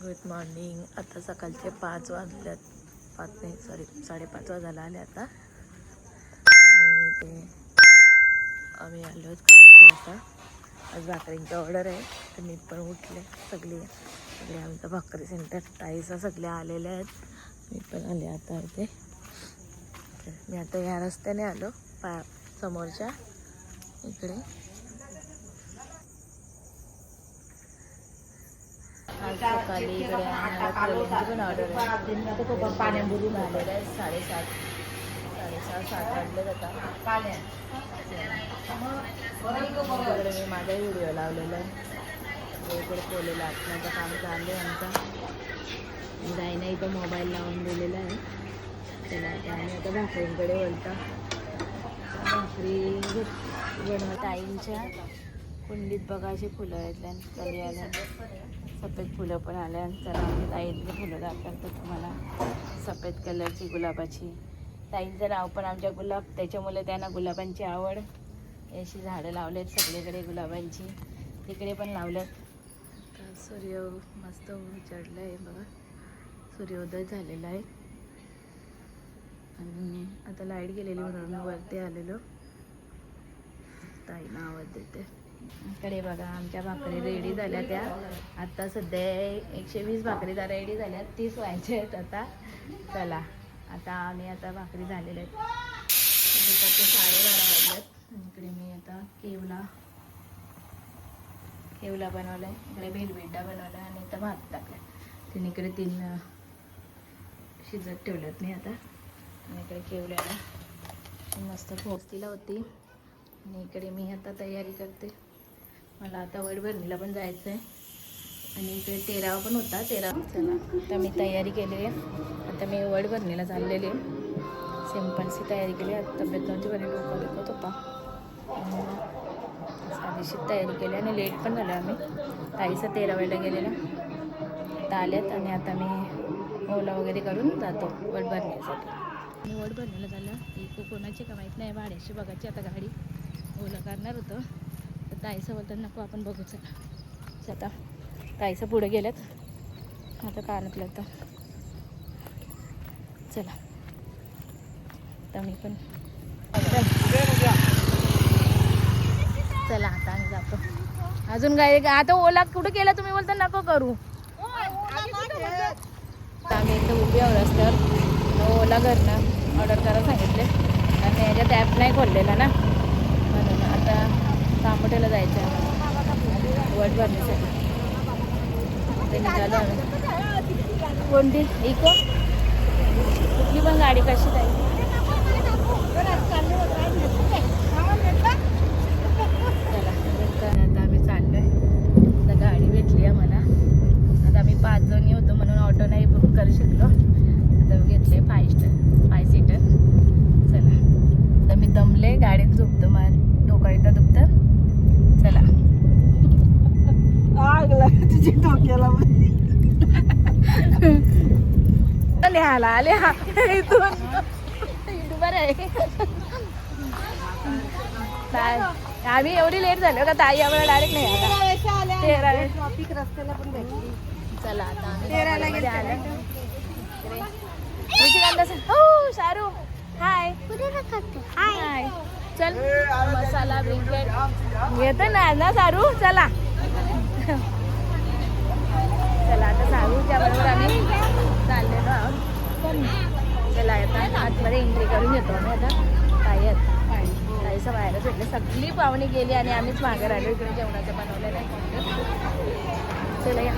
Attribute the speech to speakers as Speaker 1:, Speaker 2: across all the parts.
Speaker 1: Good morning. आता सकाळचे 5 वाजल्यात. 5 नाही, सॉरी 5:30 वाजायला आले आता. आणि ते आम्ही आलो खालती. आता आज भाकरींची ऑर्डर आहे तर मी पण उठले. सगळे आमचं भाकरी सेंटर ताईसा सगळे आलेले आहेत. मी पण आले आता इथे. मी आता या रस्त्याने आलो समोरच्या इकडे. आज सकाळी इकडे आम्हाला पण ऑर्डर आहे. पाण्या बुडून आलेलं आहे. 7:30 वाजले जातात. इकडे मी माझा व्हिडिओ लावलेला आहे. इकडे पोलेला आत्म्याचं काम चाललं आहे आमचा. जाईना इथं मोबाईल लावून दिलेला आहे. त्याला त्याने आता भाकरींकडे वळता. भाकरी बनवत आईंच्या कुंडीत बघा अशी फुलं आहेत. कधी आल्या सफेद फुलं पण आल्या. चला आम्ही ताईंची फुलं दाखवतो तुम्हाला. सफेद कलरची गुलाबाची. ताईंचं नाव पण आमच्या गुलाब, त्याच्यामुळे त्यांना गुलाबांची आवड. अशी झाडं लावलेत सगळीकडे गुलाबांची. तिकडे पण लावलेत. सूर्य मस्त चढलं आहे बघा. सूर्योदय झालेला आहे. आणि आता लाईट गेलेली म्हणून वरती आलेलो. ताईंना आवाज देते. इकडे बघा आमच्या भाकरी रेडी झाल्या. त्या आता सध्या 120 भाकरी त्या रेडी झाल्या. 30 व्हायचे आहेत आता. चला आता आम्ही आता भाकरी झालेल्या आहेत. 12:30 वाजल्यात. इकडे मी आता केवला बनवला आहे. इकडे भेलबेटा बनवला आणि इथं भात टाकला. तिने इकडे 3 शिजत ठेवल्यात मी आता. आणि इकडे केवल्याला मस्त फोडतीला होती. आणि इकडे मी आता तयारी करते. मला आता वडभरणीला पण जायचं आहे. आणि इकडे 13 पण होता. 13 चला आता मी तयारी केली आहे. आता मी वडभरणीला चाललेली आहे. सिम्पलची तयारी केली. आता तब्येत नव्हती बरी, डोकं दुखत होता. साधीशी तयारी केली आणि लेट पण झालं. आम्ही ताईचा 13 वेळेला गेलेला. आता आल्यात आणि आता मी ओला वगैरे करून जातो वडभरणीसाठी. मी वडभरणीला झालं एक कोणाची का माहीत नाही. भाड्याशी बघायची आता गाडी. ओला करणार होतं तर ताईचं बोलतं नको आपण बघू. चला आता ताईचं पुढे गेल्यात. आता कानातलं तर चला आता मी पण चला आता आम्ही जातो. अजून काय आता ओला कुठं केला तुम्ही बोलता नको करू. आम्ही इथं उभी आहोत रस्त्यावर. ओला घरनं ऑर्डर करायला सांगितले आणि याच्यात ॲप नाही खोललेला ना, म्हणून आता तांबटेला जायचं आहे वडभरणीसाठी. ते निघालो आम्ही. कोणती इको कुठली पण गाडी कशी जायची. आता आम्ही चाललोय. आता गाडी भेटली आम्हाला. आता आम्ही 5 जणी होतो म्हणून ऑटो नाही बुक करू शकलो. आता घेतले 5 सीटर. चला आता मी दमले. गाडीत झोपतो. मग डोका एकदा दुखतं. चला तुझी डोक्याला लिहाला आले हा इथून बरं आहे. आम्ही एवढी लेट झालो का ताई आम्हाला डायरेक्ट नाही आला. ट्रॉफिक रस्त्याला पण भेटली. चला आता आम्ही आलं. हो शाहरुख हाय हाय. चल मसाला ब्रिकेट येतं ना सारू. चला चला आता सारूच्या बरोबर आम्ही चाललेलो आहोत. चला आता आतमध्ये एंट्री करून येतो आम्ही. आता ताईचं बाहेरच भेटले. सगळी पाहुणी गेली आणि आम्हीच मागे राहिलो. इकडे जेवणाचं बनवलेलं आहे. चला या.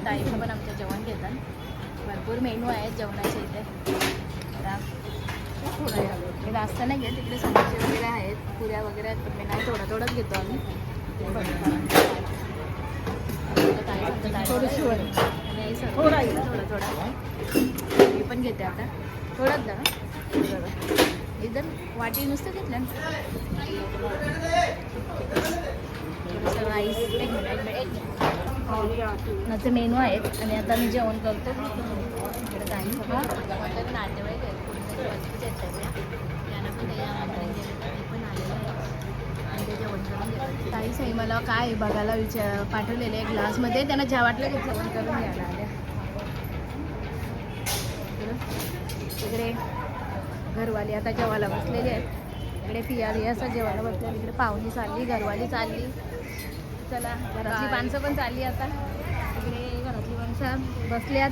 Speaker 1: ताईचं पण आमच्या जेवण घेतात. भरपूर मेनू आहेत जेवणाचे इथे. जास्त नाही घेत, इकडे समोसे वगैरे आहेत, पुऱ्या वगैरे आहेत, पण मी नाही थोडंच घेतो आम्ही. थोडा मी पण घेते आता थोडंच ना. एकदम वाटी नुसतं घेतलं थोडंसं राईस. एक मिनिट मेनू आहेत आणि आता मी जेवण करतो. इकडे काही सगळं नातेवाईक आहेत, त्यांना पण पण आलेलं आहे आणि ते जेवण करून घेतात. काही साई मला काय बघायला पाठवलेले आहे ग्लासमध्ये, त्यांना ज्या वाटलं की जेवण करून घ्यायला आल्या. इकडे घरवाली आता जेवायला बसलेली आहेत. इकडे पियाली असं जेवायला बसलेली, इकडे पाहुणी चालली, घरवाली चालली. चला घरातली माणसं पण चालली आता. इकडे घरातली माणसं बसल्यात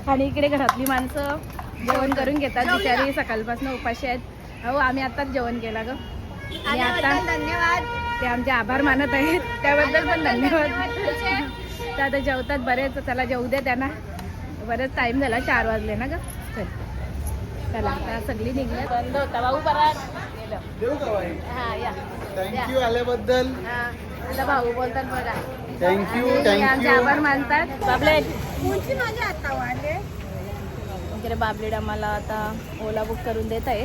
Speaker 1: आणि इकडे घरातली माणसं जेवण करून घेतात. बिचारी सकाळपासून उपाशी आहेत. हो आम्ही आत्ताच जेवण केलं ग आणि आता धन्यवाद. ते आमचे आभार मानत आहेत, त्याबद्दल पण धन्यवाद. ते आता जेवतात बरेच. चला जेवू द्या त्यांना, बरेच टाईम झाला, 4 वाजले ना ग. चला आता सगळी निघल्या. बंद होता भाऊ परत हा या.
Speaker 2: थँक्यू आल्याबद्दल.
Speaker 1: आता भाऊ बोलतात बघा.
Speaker 2: थँक्यू
Speaker 1: आमचे आभार मानतात. बाबलेट
Speaker 3: माझ्या आता वाढले.
Speaker 1: वगैरे बाबलेट आम्हाला आता ओला बुक करून देत आहे.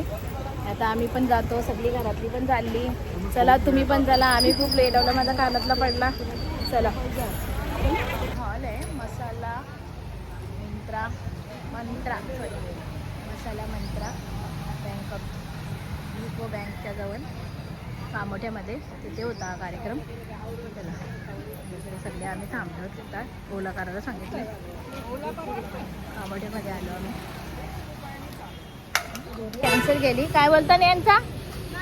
Speaker 1: आता आम्ही पण जातो, सगळी घरातली पण चालली. चला तुम्ही पण चला, आम्ही खूप लेट आलो, माझा कानातला पडला. चला हॉल आहे मसाला मंत्रा मसाला मंत्रा बँक ऑफ युको बँकच्या जवळ. कामोठ्यामध्ये, तिथे होता हा कार्यक्रम. चला इकडे सगळे आम्ही थांबलो तिथं, ओला करायला सांगितलं. कामोठ्यामध्ये आलो आम्ही. कॅन्सल केली. काय बोलता यांचा?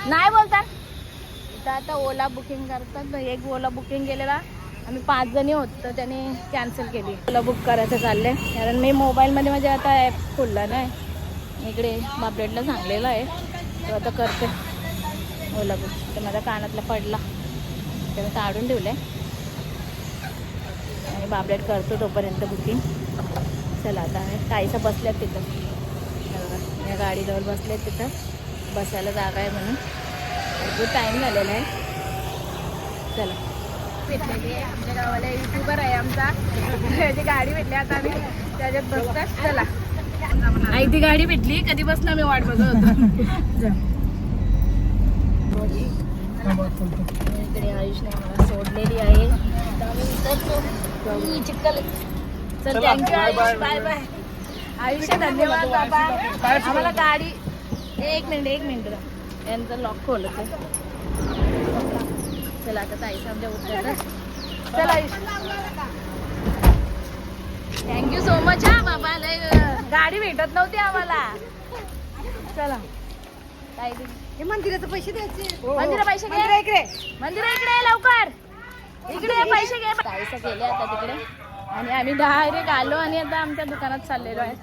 Speaker 1: नाही बोलता. इथं आता ओला बुकिंग करतात. एक ओला बुकिंग केलेला, आम्ही 5 जणी होत, तर त्याने कॅन्सल केली. ओला बुक करायचं चाललंय, कारण मी मोबाईलमध्ये माझ्या आता ॲप खोलला नाही. इकडे बापलेटला सांगलेलं आहे, तो आता करते ओला बुक. तर माझा कानातला पडला, तर मी काढून ठेवलं आहे आणि बापलेट करतो तोपर्यंत बुकिंग. चला आता काहीसा बसल्यात तिथं, या गाडीजवळ बसलेत तिथं, बसायला जागा आहे म्हणून. भरपूर टाईम झालेला आहे. चला भेटलेली आहे आमच्या गावाला युट्यूबर आहे आमचा, त्याची गाडी भेटली, आता आम्ही त्याच्यात बसतात. चला आई ती गाडी भेटली, कधी बसला मी वाट बघत होतो. इकडे आयुषने आम्हाला सोडलेली आहे, चिखल. चल थँक्यू आयुष, बाय बाय. आयुष्य धन्यवाद बाबा. आम्हाला गाडी एक मिनिट यांचं लॉक खोलत आहे. चला आता ताईचं आमच्या उतरतात. चला आयुष, थँक्यू सो मच. हा बाबा, गाडी भेटत नव्हती आम्हाला. चला ताई,
Speaker 3: हे मंदिराचे पैसे द्यायचे.
Speaker 1: मंदिरा पैसे घे, मंदिरा इकडे लवकर, इकडे पैसे घे. ताईचं केले आता तिकडे, आणि आम्ही डायरेक्ट आलो आणि आता आमच्या दुकानात चाललेलो आहे.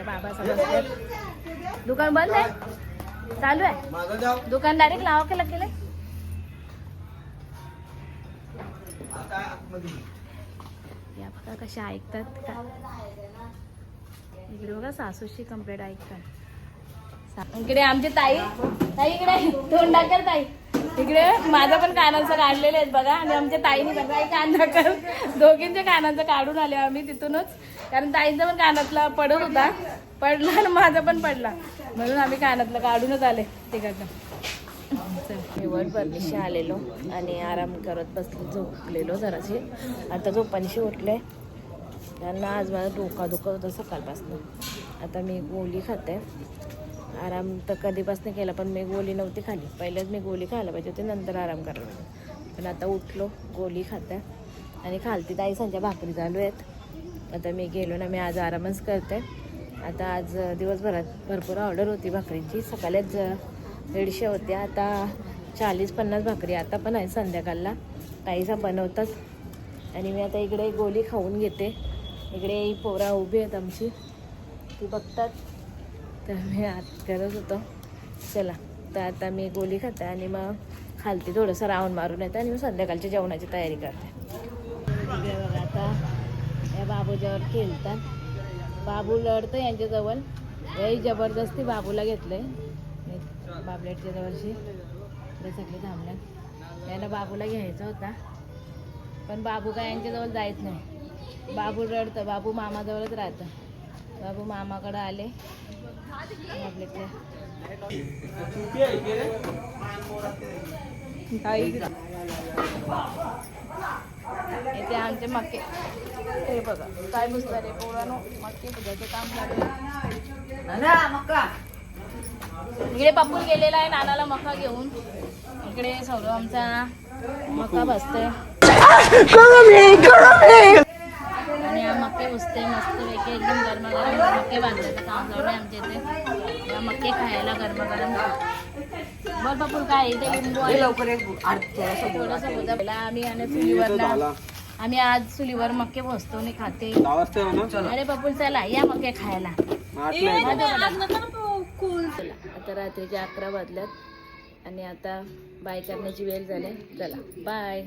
Speaker 1: बाबा सगळं दुकान बंद आहे, चालू आहे दुकान. डायरेक्ट लावा केला गेले. या बघा कशा ऐकतात का. इकडे बघा सासूशी कंप्लेंट ऐकतात. इकडे आमची ताई इकडे तोंड टाकर ताई. इकडे माझं पण कानाचं काढलेले आहेत बघा, आणि आमच्या ताईने बघा कान टाकर, दोघींच्या कानाचं काढून आले आम्ही तिथूनच, कारण ताईंचा पण कानातला पडत होता, पडला आणि माझा पण पडला, म्हणून आम्ही कानातलं काढूनच आले तिकडनं. निवड परदेशी आलेलो आणि आराम करत बसले, झोपलेलो जराशी. आता झोपांशी उठले, त्यांना आज माझा डोका दुखत होता सकाळपासून. आता मी गोळी खाते. आराम तर कधीपासून केला, पण मी गोळी नव्हती खाली. पहिलेच मी गोळी खायला पाहिजे होती, नंतर आराम करायला पाहिजे. पण आता उठलो, गोळी खाते आणि खालती ताई संध्या भाकरी चालू आहेत. आता मी गेलो ना, मी आज आरामच करते. आता आज दिवसभरात भरपूर ऑर्डर होती भाकरीची. सकाळीच 150 होत्या, आता 40-50 भाकरी आता पण आहे संध्याकाळला. ताईसा बनवतात आणि मी आता इकडे गोळी खाऊन घेते. इकडे पोरा उभी आहेत आमची, ती बघतात, तर मी आत करत होतो. चला तर आता मी गोळी खाते आणि मग खालती थोडंसं राऊंड मारून येते आणि मग संध्याकाळच्या जेवणाची तयारी करते. इकडे बघा आता या बाबूच्यावर खेळतात. बाबू लढतो यांच्याजवळ, याही जबरदस्ती बाबूला घेतलंय बाबलेटच्या जवळशी. ते सगळे थांबल्यात, याला बाबूला घ्यायचा होता, पण बाबू काय यांच्याजवळ जायच नाही. बाबू रडतं, बाबू मामाजवळच राहतं. बाबू मामाकडे आले बाबलेटच्या. इथे आमचे मक्के, हे बघा काय बुजतात रे पोरानो, मक्के बुजायचं काम झालं. इकडे पप्पू गेलेला आहे नानाला मका घेऊन. इकडे सौरव आमचा मका बसतोय आणि हा मक्के बुजते मस्त पैकी एकदम गरमागरम मक्के बांधायचं काम चालू आहे आमच्या इथे. या मक्के खायला गरमागरम. बरं पप्पू काय इथे लिंबू आहे, थोडंसं बुजा. आम्ही आज चुलीवर मक्के बसतो आणि खाते. अरे पप्पू चला या मक्के खायला. आता रात्रीच्या 11 वाजल्यात आणि आता बाय करण्याची वेळ झाली. चला बाय.